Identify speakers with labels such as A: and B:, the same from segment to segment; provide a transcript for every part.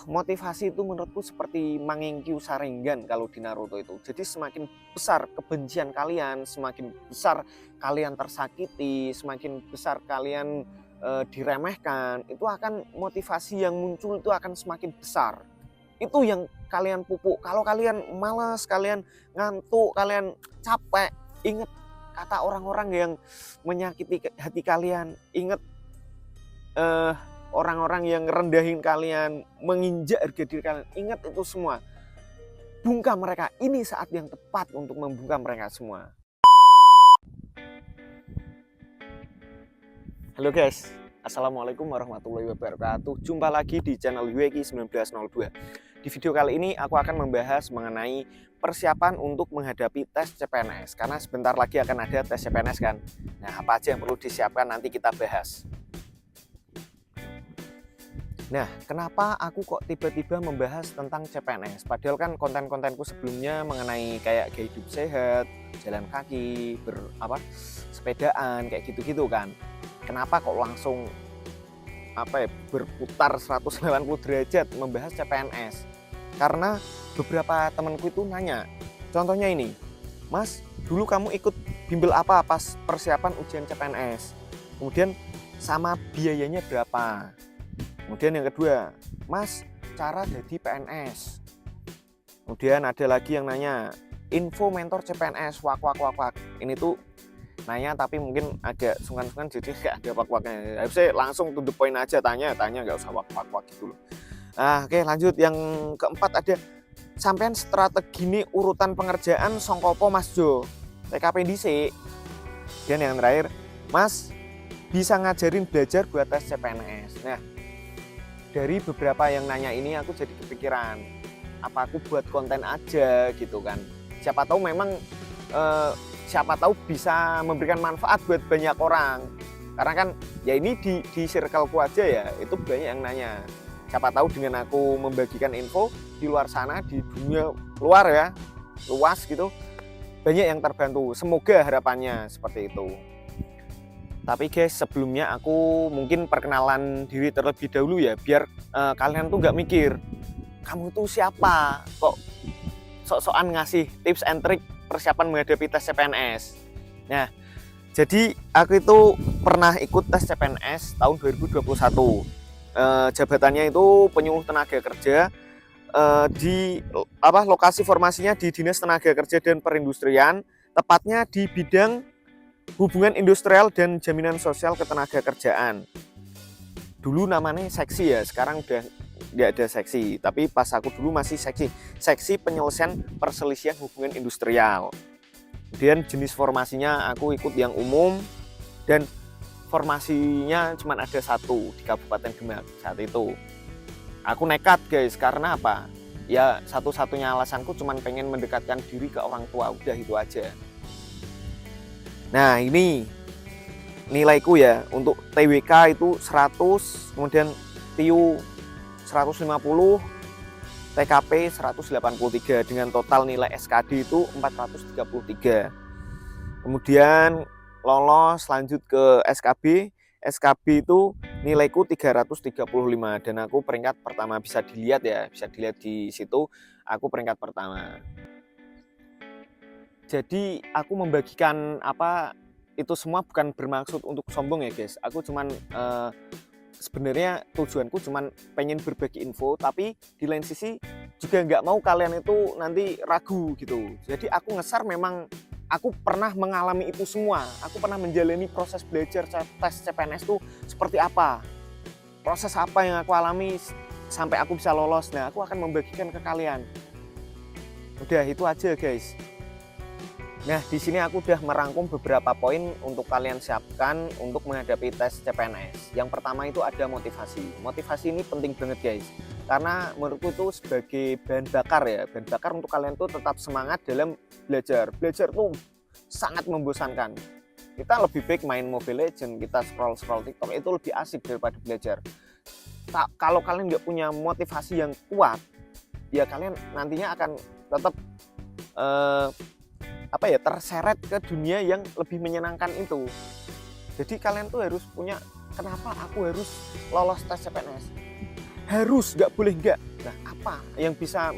A: Motivasi itu menurutku seperti Mangekyo Sharingan kalau di Naruto itu. Jadi semakin besar kebencian kalian, semakin besar kalian tersakiti, semakin besar kalian diremehkan, itu akan motivasi yang muncul itu akan semakin besar. Itu yang kalian pupuk. Kalau kalian malas, kalian ngantuk, kalian capek, ingat kata orang-orang yang menyakiti hati kalian, ingat orang-orang yang rendahin kalian, menginjak harga diri kalian, ingat itu semua. Bungkam mereka, ini saat yang tepat untuk membungkam mereka semua. Halo guys, Assalamualaikum warahmatullahi wabarakatuh. Jumpa lagi di channel Yueki 1902. Di video kali ini aku akan membahas mengenai persiapan untuk menghadapi tes CPNS. Karena sebentar lagi akan ada tes CPNS kan. Nah, apa aja yang perlu disiapkan nanti kita bahas. Nah, kenapa aku kok tiba-tiba membahas tentang CPNS? Padahal kan konten-kontenku sebelumnya mengenai kayak gaya hidup sehat, jalan kaki, sepedaan, kayak gitu-gitu kan. Kenapa kok langsung berputar 180 derajat membahas CPNS? Karena beberapa temanku itu nanya, contohnya ini, Mas, dulu kamu ikut bimbel apa pas persiapan ujian CPNS? Kemudian sama biayanya berapa? Kemudian yang kedua, Mas, cara jadi PNS. Kemudian ada lagi yang nanya, info mentor CPNS, wak. Ini tuh nanya tapi mungkin agak sungkan-sungkan jadi gak ada wak-waknya. Harusnya langsung to the point aja, tanya gak usah wak gitu loh. Nah, oke, lanjut. Yang keempat ada, sampean strategi ini urutan pengerjaan songkopo Mas Jo, TKP dhisik. Dan yang terakhir, Mas, bisa ngajarin belajar buat tes CPNS. Nah, dari beberapa yang nanya ini aku jadi kepikiran, apa aku buat konten aja gitu kan. Siapa tahu memang siapa tahu bisa memberikan manfaat buat banyak orang. Karena kan ya ini di circleku aja ya, itu banyak yang nanya. Siapa tahu dengan aku membagikan info di luar sana, di dunia luar ya, luas gitu, banyak yang terbantu. Semoga harapannya seperti itu. Tapi guys, sebelumnya aku mungkin perkenalan diri terlebih dahulu ya, biar kalian tuh nggak mikir, kamu tuh siapa? Kok sok-sokan ngasih tips and trick persiapan menghadapi tes CPNS. Nah, jadi aku itu pernah ikut tes CPNS tahun 2021. Jabatannya itu penyuluh tenaga kerja di lokasi formasinya di Dinas Tenaga Kerja dan Perindustrian, tepatnya di bidang Hubungan Industrial dan Jaminan Sosial Ketenagakerjaan. Dulu namanya seksi ya, sekarang udah nggak ada seksi. Tapi pas aku dulu masih seksi penyelesaian perselisihan hubungan industrial. Kemudian jenis formasinya aku ikut yang umum dan formasinya cuma ada satu di Kabupaten Demak saat itu. Aku nekat guys, karena apa? Ya satu-satunya alasanku cuma pengen mendekatkan diri ke orang tua, udah itu aja. Nah, ini nilaiku ya, untuk TWK itu 100, kemudian TIU 150, TKP 183 dengan total nilai SKD itu 433. Kemudian lolos lanjut ke SKB. SKB itu nilaiku 335 dan aku peringkat pertama, bisa dilihat di situ aku peringkat pertama. Jadi aku membagikan itu semua bukan bermaksud untuk sombong ya guys. Aku cuman sebenarnya tujuanku cuman pengen berbagi info, tapi di lain sisi juga nggak mau kalian itu nanti ragu gitu. Jadi aku nge-share memang aku pernah mengalami itu semua. Aku pernah menjalani proses belajar tes CPNS itu seperti apa. Proses apa yang aku alami sampai aku bisa lolos. Nah, aku akan membagikan ke kalian. Udah itu aja guys. Nah, di sini aku udah merangkum beberapa poin untuk kalian siapkan untuk menghadapi tes CPNS. Yang pertama itu ada motivasi. Motivasi ini penting banget guys. Karena menurutku itu sebagai bahan bakar ya. Bahan bakar untuk kalian tuh tetap semangat dalam belajar. Belajar tuh sangat membosankan. Kita lebih baik main Mobile Legends, kita scroll TikTok, itu lebih asik daripada belajar. Kalau kalian nggak punya motivasi yang kuat, ya kalian nantinya akan tetap terseret ke dunia yang lebih menyenangkan itu. Jadi kalian tuh harus punya, kenapa aku harus lolos tes CPNS? harus, nggak boleh nggak. Nah, apa yang bisa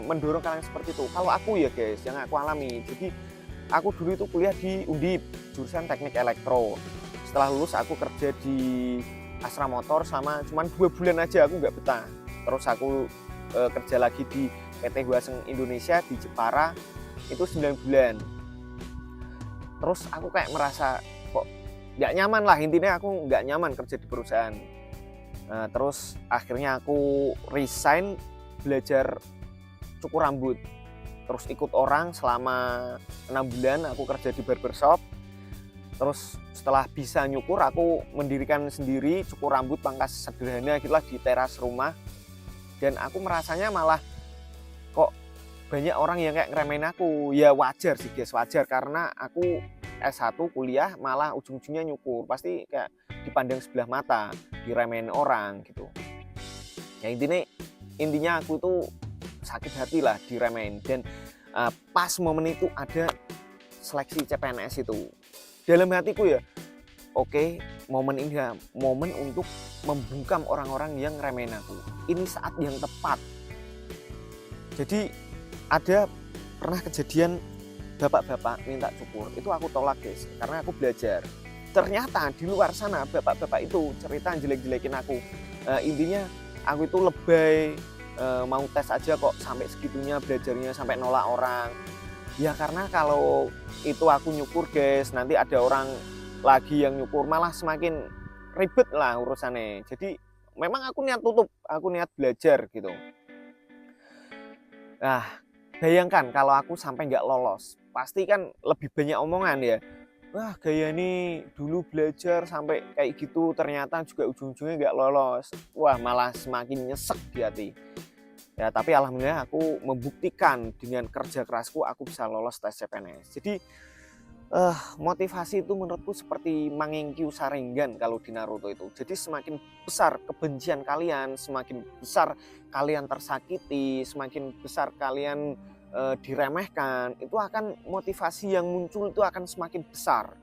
A: mendorong kalian seperti itu? Kalau aku ya guys, yang aku alami, jadi aku dulu itu kuliah di Undip, jurusan teknik elektro. Setelah lulus aku kerja di Astra Motor sama cuman 2 bulan aja, aku nggak betah. Terus aku kerja lagi di PT Huaseng Indonesia di Jepara, itu 9 bulan. Terus aku kayak merasa kok nggak nyaman lah, intinya aku nggak nyaman kerja di perusahaan. Terus akhirnya aku resign, belajar cukur rambut. Terus ikut orang selama 6 bulan aku kerja di barbershop. Terus setelah bisa nyukur, aku mendirikan sendiri cukur rambut pangkas sederhana gitulah di teras rumah. Dan aku merasanya malah kok banyak orang yang kayak ngeremehin aku. Ya wajar sih guys, wajar, karena aku S1 kuliah malah ujung-ujungnya nyukur. Pasti kayak dipandang sebelah mata, diremehin orang gitu. Ya intinya aku tuh sakit hati lah diremehin. Dan pas momen itu ada seleksi CPNS itu, dalam hatiku ya, oke, momen ini ya momen untuk membungkam orang-orang yang ngeremehin aku. Ini saat yang tepat. Jadi ada pernah kejadian bapak-bapak minta cukur, itu aku tolak guys, karena aku belajar. Ternyata di luar sana bapak-bapak itu cerita jelek-jelekin aku. Intinya aku itu lebay, mau tes aja kok sampai segitunya belajarnya, sampai nolak orang. Ya karena kalau itu aku nyukur guys, nanti ada orang lagi yang nyukur, malah semakin ribet lah urusannya. Jadi memang aku niat tutup, aku niat belajar gitu. Nah, bayangkan kalau aku sampai nggak lolos, pasti kan lebih banyak omongan ya. Wah, gaya ini dulu belajar sampai kayak gitu, ternyata juga ujung-ujungnya nggak lolos. Wah, malah semakin nyesek di hati. Ya, tapi alhamdulillah aku membuktikan dengan kerja kerasku aku bisa lolos tes CPNS. Jadi motivasi itu menurutku seperti Mangekyo Sharingan kalau di Naruto itu. Jadi semakin besar kebencian kalian, semakin besar kalian tersakiti, semakin besar kalian diremehkan, itu akan motivasi yang muncul itu akan semakin besar.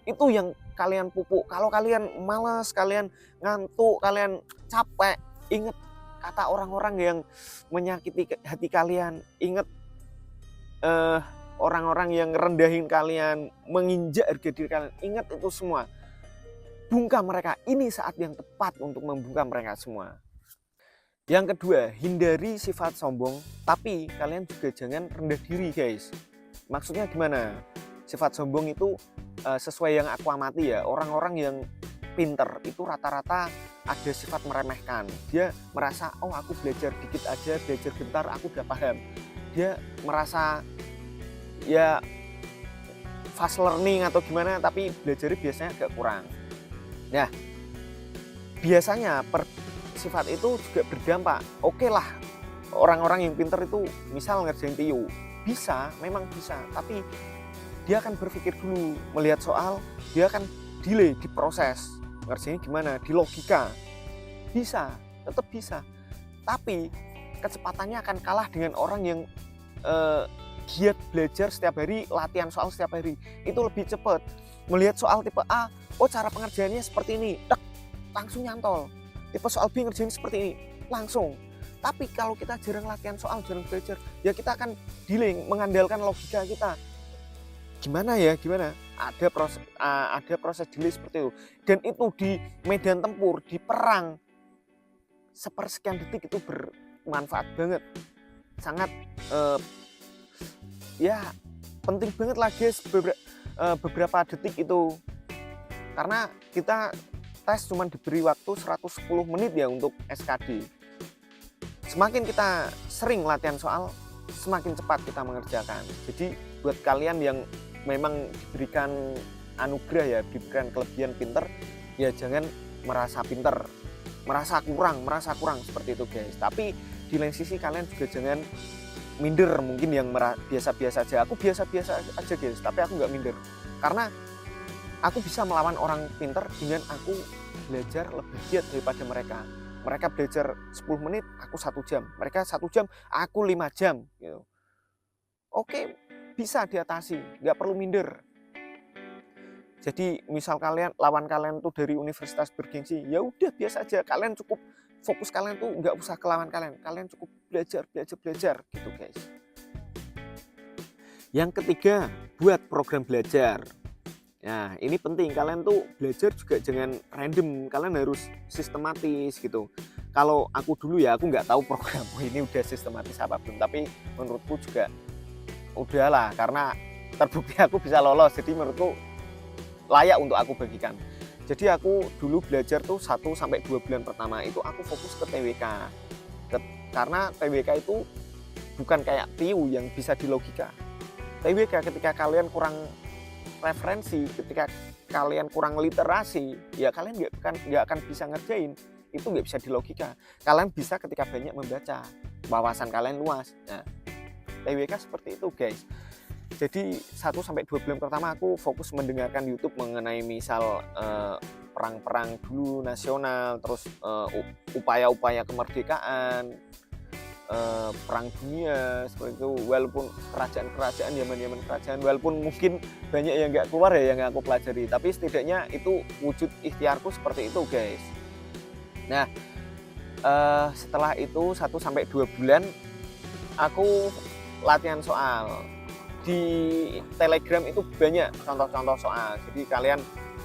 A: Itu yang kalian pupuk. Kalau kalian malas, kalian ngantuk, kalian capek, ingat kata orang-orang yang menyakiti hati kalian, ingat orang-orang yang rendahin kalian, menginjak harga diri kalian, ingat itu semua. Bungkam mereka, ini saat yang tepat untuk membungkam mereka semua. Yang kedua, hindari sifat sombong, tapi kalian juga jangan rendah diri guys. Maksudnya gimana? Sifat sombong itu sesuai yang aku amati ya, orang-orang yang pinter itu rata-rata ada sifat meremehkan. Dia merasa, oh aku belajar dikit aja, belajar bentar, aku udah paham. Dia merasa ya fast learning atau gimana, tapi belajarnya biasanya agak kurang. Nah, biasanya sifat itu juga berdampak. Oke lah, orang-orang yang pinter itu misal ngerjain TIO, bisa, memang bisa, tapi dia akan berpikir dulu, melihat soal, dia akan delay di proses, ngerjainnya gimana, di logika. Bisa, tetap bisa. Tapi kecepatannya akan kalah dengan orang yang giat belajar setiap hari, latihan soal setiap hari. Itu lebih cepat. Melihat soal tipe A, oh cara pengerjaannya seperti ini, langsung nyantol. Tipe soal B ngerjain seperti ini, langsung. Tapi kalau kita jarang latihan soal, jarang belajar, ya kita akan delay, mengandalkan logika kita. Gimana ya, gimana? Ada proses delay seperti itu. Dan itu di medan tempur, di perang, sepersekian detik itu bermanfaat banget. Sangat ya penting banget lah guys, beberapa detik itu. Karena kita tes cuma diberi waktu 110 menit ya untuk SKD. Semakin kita sering latihan soal, semakin cepat kita mengerjakan. Jadi buat kalian yang memang diberikan anugerah ya, diberikan kelebihan pinter, ya jangan merasa pinter, merasa kurang seperti itu guys. Tapi di lain sisi kalian juga jangan minder, mungkin yang biasa-biasa aja. Aku biasa-biasa aja guys, tapi aku nggak minder. Karena aku bisa melawan orang pinter dengan aku belajar lebih giat daripada mereka. Mereka belajar 10 menit, aku 1 jam. Mereka 1 jam, aku 5 jam. Gitu. Oke, bisa diatasi, nggak perlu minder. Jadi misal lawan kalian tuh dari universitas bergengsi, ya udah biasa aja. Kalian cukup fokus kalian tuh nggak usah ke lawan kalian cukup belajar gitu guys. Yang ketiga, buat program belajar. Nah, ini penting, kalian tuh belajar juga jangan random, kalian harus sistematis gitu. Kalau aku dulu ya, aku nggak tahu programku ini udah sistematis apa belum, tapi menurutku juga udahlah, karena terbukti aku bisa lolos, jadi menurutku layak untuk aku bagikan. Jadi aku dulu belajar tuh 1-2 bulan pertama itu aku fokus ke TWK. Karena TWK itu bukan kayak TIU yang bisa di logika. TWK ketika kalian kurang referensi, ketika kalian kurang literasi, ya kalian nggak akan bisa ngerjain. Itu nggak bisa di logika. Kalian bisa ketika banyak membaca, wawasan kalian luas. Nah, TWK seperti itu guys. Jadi 1-2 bulan pertama aku fokus mendengarkan YouTube mengenai misal perang-perang dulu nasional, terus upaya-upaya kemerdekaan, perang dunia seperti itu. Walaupun kerajaan-kerajaan, zaman-zaman kerajaan, walaupun mungkin banyak yang nggak keluar ya yang aku pelajari, tapi setidaknya itu wujud ikhtiarku seperti itu guys. Nah, setelah itu 1-2 bulan aku latihan soal. Di Telegram itu banyak contoh-contoh soal, jadi kalian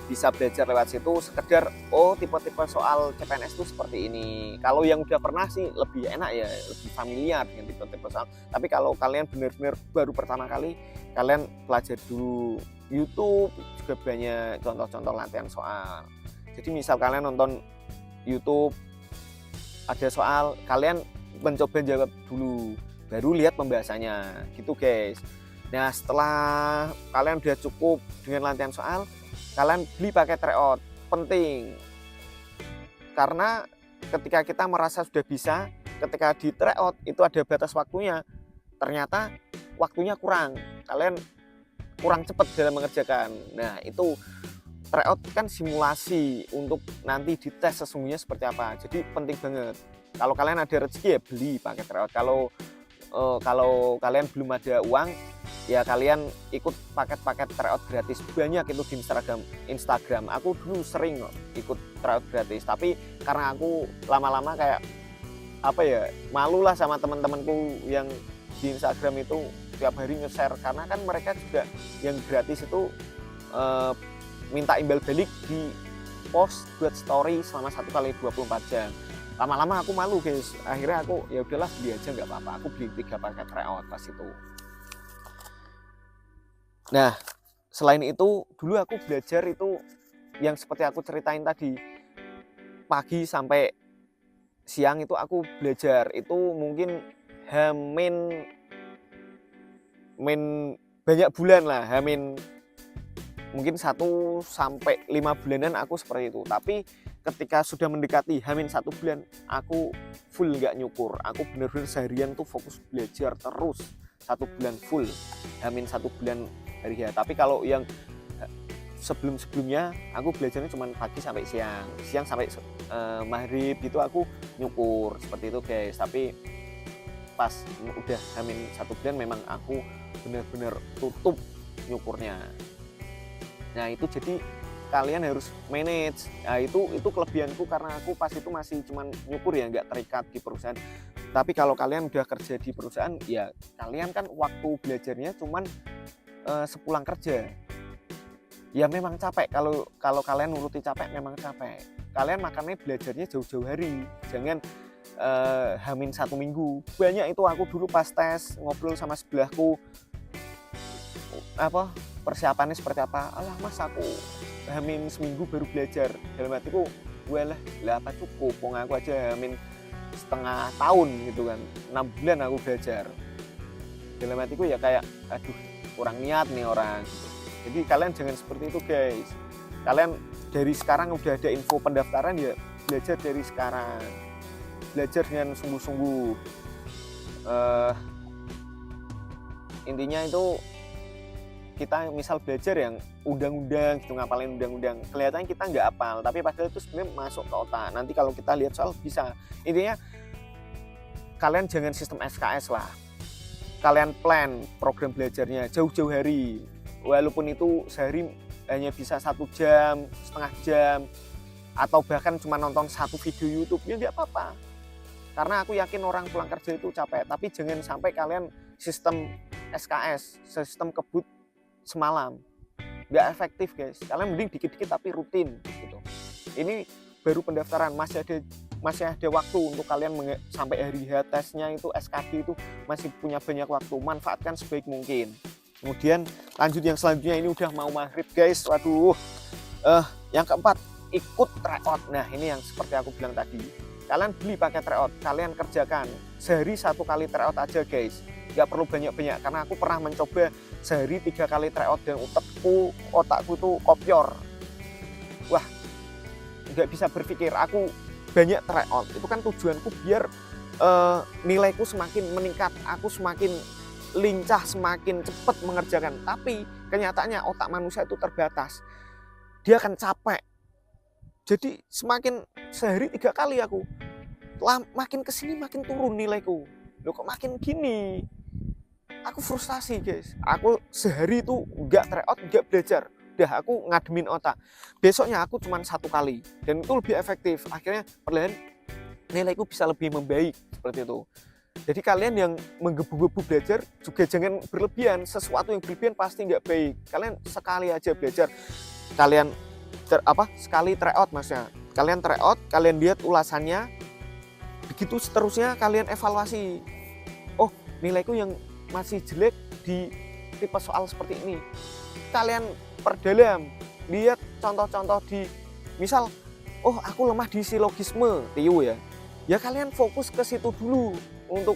A: bisa belajar lewat situ sekedar tipe-tipe soal CPNS itu seperti ini. Kalau yang udah pernah sih lebih enak ya, lebih familiar dengan tipe-tipe soal. Tapi kalau kalian benar-benar baru pertama kali, kalian pelajari dulu YouTube, juga banyak contoh-contoh latihan soal. Jadi misal kalian nonton YouTube ada soal, kalian mencoba jawab dulu, baru lihat pembahasannya gitu guys. Nah, setelah kalian udah cukup dengan latihan soal, kalian beli paket tryout. Penting, karena ketika kita merasa sudah bisa, ketika di tryout itu ada batas waktunya, ternyata waktunya kurang, kalian kurang cepat dalam mengerjakan. Nah, itu tryout kan simulasi untuk nanti dites sesungguhnya seperti apa. Jadi penting banget. Kalau kalian ada rezeki ya beli paket tryout. Kalau kalian belum ada uang, ya kalian ikut paket-paket tryout gratis, banyak itu di Instagram. Aku dulu sering ikut tryout gratis, tapi karena aku lama-lama kayak malu lah sama teman-temanku yang di Instagram itu tiap hari nge-share, karena kan mereka juga yang gratis itu minta imbal balik di post buat story selama 1x24 jam. Lama-lama aku malu guys, akhirnya aku ya udahlah beli aja nggak apa-apa, aku beli 3 paket tryout pas itu. Nah, selain itu dulu aku belajar itu yang seperti aku ceritain tadi, pagi sampai siang itu aku belajar, itu mungkin hamin banyak bulan lah, mungkin 1-5 bulanan aku seperti itu. Tapi ketika sudah mendekati hamin 1 bulan, aku full nggak nyukur, aku bener-bener seharian tuh fokus belajar terus 1 bulan full, hamin 1 bulan hari ya. Tapi kalau yang sebelum-sebelumnya aku belajarnya cuma pagi sampai siang sampai maghrib gitu aku nyukur seperti itu guys. Tapi pas udah hamin 1 bulan memang aku bener-bener tutup nyukurnya. Nah itu jadi kalian harus manage. Nah itu kelebihanku, karena aku pas itu masih cuman nyukur ya, nggak terikat di perusahaan. Tapi kalau kalian udah kerja di perusahaan ya kalian kan waktu belajarnya cuman sepulang kerja. Ya memang capek, kalau kalian nuruti capek memang capek. Kalian makanya belajarnya jauh-jauh hari, jangan hamin 1 minggu. Banyak itu aku dulu pas tes ngobrol sama sebelahku, persiapannya seperti apa. Alah mas, aku hamin seminggu baru belajar. Dalam hatiku, walah apa cukup, wong aku aja hamin setengah tahun gitu kan, 6 bulan aku belajar. Dalam hatiku ya kayak aduh kurang niat nih orang gitu. Jadi kalian jangan seperti itu guys. Kalian dari sekarang udah ada info pendaftaran ya, belajar dari sekarang, belajar dengan sungguh-sungguh. Intinya itu kita misal belajar yang undang-undang gitu, ngapalin undang-undang, kelihatannya kita nggak hafal, tapi padahal itu sebenarnya masuk ke otak. Nanti kalau kita lihat soal bisa. Intinya kalian jangan sistem SKS lah, kalian plan program belajarnya jauh-jauh hari, walaupun itu sehari hanya bisa 1 jam, setengah jam, atau bahkan cuma nonton satu video YouTube, ya nggak apa-apa. Karena aku yakin orang pulang kerja itu capek, tapi jangan sampai kalian sistem SKS, sistem kebut semalam. Nggak efektif guys, kalian mending dikit-dikit tapi rutin gitu. Ini baru pendaftaran, masih ada waktu untuk kalian sampai hari H tesnya itu SKD itu masih punya banyak waktu, manfaatkan sebaik mungkin. Kemudian lanjut yang selanjutnya, ini udah mau maghrib guys, waduh. Yang keempat, ikut tryout. Nah ini yang seperti aku bilang tadi, kalian beli pakai tryout, kalian kerjakan sehari 1 kali tryout aja guys, nggak perlu banyak-banyak. Karena aku pernah mencoba sehari 3 kali tryout dan otakku tuh kopior. Wah, nggak bisa berpikir. Aku banyak tryout, itu kan tujuanku biar nilaiku semakin meningkat, aku semakin lincah, semakin cepat mengerjakan. Tapi kenyataannya otak manusia itu terbatas, dia akan capek. Jadi semakin sehari 3 kali aku makin kesini makin turun nilaiku. Loh kok makin gini, aku frustasi guys. Aku sehari itu nggak tryout, nggak belajar, udah aku ngademin otak. Besoknya aku cuma 1 kali dan itu lebih efektif. Akhirnya perlahan nilaiku bisa lebih membaik seperti itu. Jadi kalian yang menggebu-gebu belajar juga jangan berlebihan. Sesuatu yang berlebihan pasti nggak baik. Kalian sekali aja belajar, kalian sekali tryout maksudnya. Kalian tryout, kalian lihat ulasannya, begitu seterusnya kalian evaluasi. Oh, nilaiku yang masih jelek di tipe soal seperti ini, kalian perdalam, lihat contoh-contoh di, misal, oh aku lemah di silogisme, TIO ya kalian fokus ke situ dulu untuk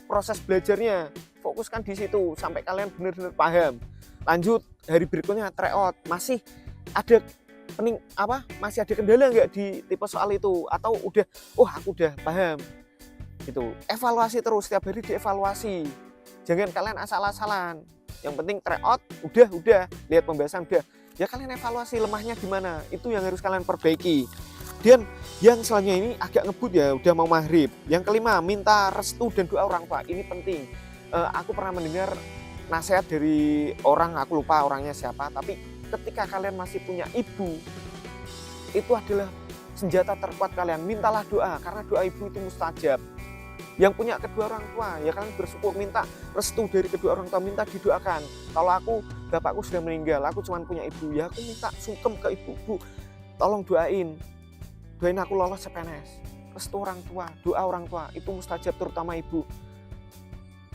A: proses belajarnya, fokuskan di situ sampai kalian benar-benar paham. Lanjut hari berikutnya tryout, masih ada masih ada kendala nggak di tipe soal itu, atau udah, oh aku udah paham gitu. Evaluasi terus, setiap hari dievaluasi, jangan kalian asal-asalan. Yang penting tryout udah lihat pembahasan udah, ya kalian evaluasi lemahnya gimana, itu yang harus kalian perbaiki. Dan yang selanjutnya ini agak ngebut ya, udah mau maghrib. Yang kelima, minta restu dan doa orang tua, ini penting. Aku pernah mendengar nasihat dari orang, aku lupa orangnya siapa, tapi ketika kalian masih punya ibu, itu adalah senjata terkuat kalian. Mintalah doa, karena doa ibu itu mustajab. Yang punya kedua orang tua, ya kalian bersyukur, minta restu dari kedua orang tua, minta didoakan. Kalau aku, bapakku sudah meninggal, aku cuma punya ibu, ya aku minta sungkem ke ibu, Bu, tolong doain aku lolos CPNS. Restu orang tua, doa orang tua itu mustajab, terutama ibu.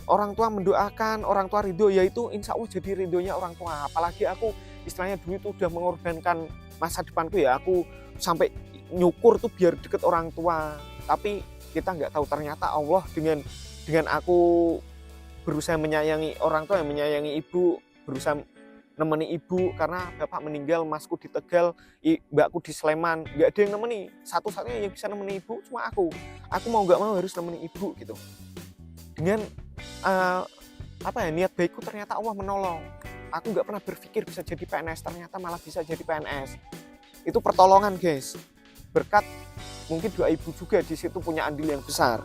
A: Orang tua mendoakan, orang tua ridho, yaitu insya Allah jadi ridhonya orang tua. Apalagi aku istilahnya dulu itu udah mengorbankan masa depanku ya, aku sampai nyukur tuh biar deket orang tua. Tapi kita nggak tahu ternyata Allah dengan aku berusaha menyayangi orang tua, yang menyayangi ibu, berusaha nemeni ibu, karena bapak meninggal, masku di Tegal, mbakku di Sleman, nggak ada yang nemeni. Satu-satunya yang bisa nemeni ibu cuma aku mau nggak mau harus nemeni ibu gitu. Dengan niat baikku, ternyata Allah menolong. Aku nggak pernah berpikir bisa jadi PNS, ternyata malah bisa jadi PNS. Itu pertolongan guys, berkat mungkin doa ibu juga, di situ punya andil yang besar.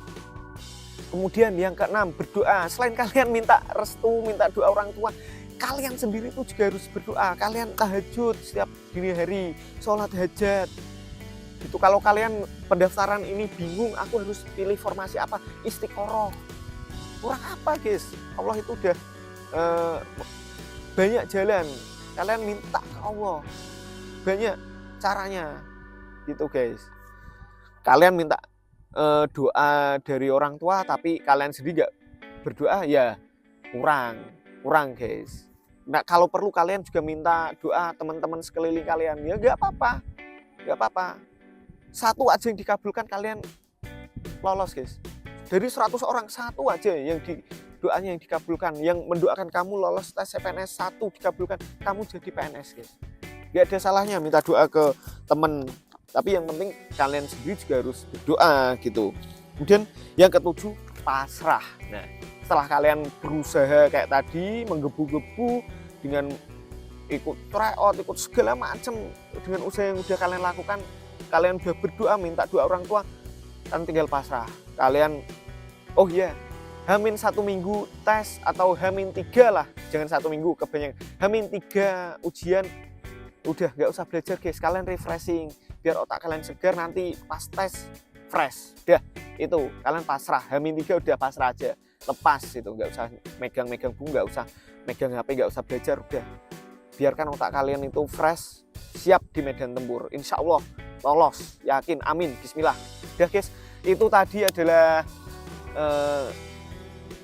A: Kemudian yang keenam, berdoa. Selain kalian minta restu, minta doa orang tua, kalian sendiri itu juga harus berdoa. Kalian tahajud setiap dini hari, sholat hajat gitu. Kalau kalian pendaftaran ini bingung, aku harus pilih formasi apa, istiqoroh, kurang apa guys, Allah itu udah banyak jalan. Kalian minta ke Allah, banyak caranya gitu guys. Kalian minta doa dari orang tua, tapi kalian sendiri nggak berdoa, ya kurang guys. Nah, kalau perlu kalian juga minta doa teman-teman sekeliling kalian, ya nggak apa-apa. Satu aja yang dikabulkan, kalian lolos guys. Dari 100 orang, satu aja yang doanya yang dikabulkan, yang mendoakan kamu lolos tes CPNS, satu dikabulkan, kamu jadi PNS guys. Nggak ada salahnya minta doa ke teman, tapi yang penting kalian sendiri juga harus berdoa gitu. Kemudian yang ketujuh, pasrah. Nah, setelah kalian berusaha kayak tadi, menggebu-gebu dengan ikut tryout, ikut segala macam, dengan usaha yang udah kalian lakukan, kalian udah berdoa, minta doa orang tua, kan tinggal pasrah. Kalian, oh ya, Hamin 1 minggu tes, atau Hamin 3 lah, jangan 1 minggu kebanyakan, Hamin 3 ujian, udah nggak usah belajar guys, kalian refreshing, biar otak kalian segar, nanti pas tes fresh. Udah, itu kalian pasrah, H-3 udah pasrah aja, lepas itu, nggak usah megang-megang buku, nggak usah megang HP, nggak usah belajar, udah biarkan otak kalian itu fresh, siap di medan tempur. Insya Allah lolos, yakin, amin, bismillah. Udah guys, itu tadi adalah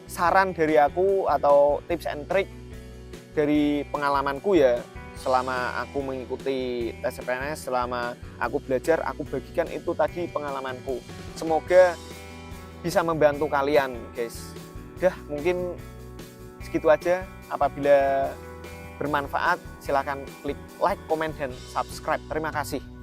A: saran dari aku atau tips and trick dari pengalamanku ya, selama aku mengikuti tes CPNS, selama aku belajar, aku bagikan itu tadi pengalamanku. Semoga bisa membantu kalian guys. Udah, mungkin segitu aja. Apabila bermanfaat, silakan klik like, komen, dan subscribe. Terima kasih.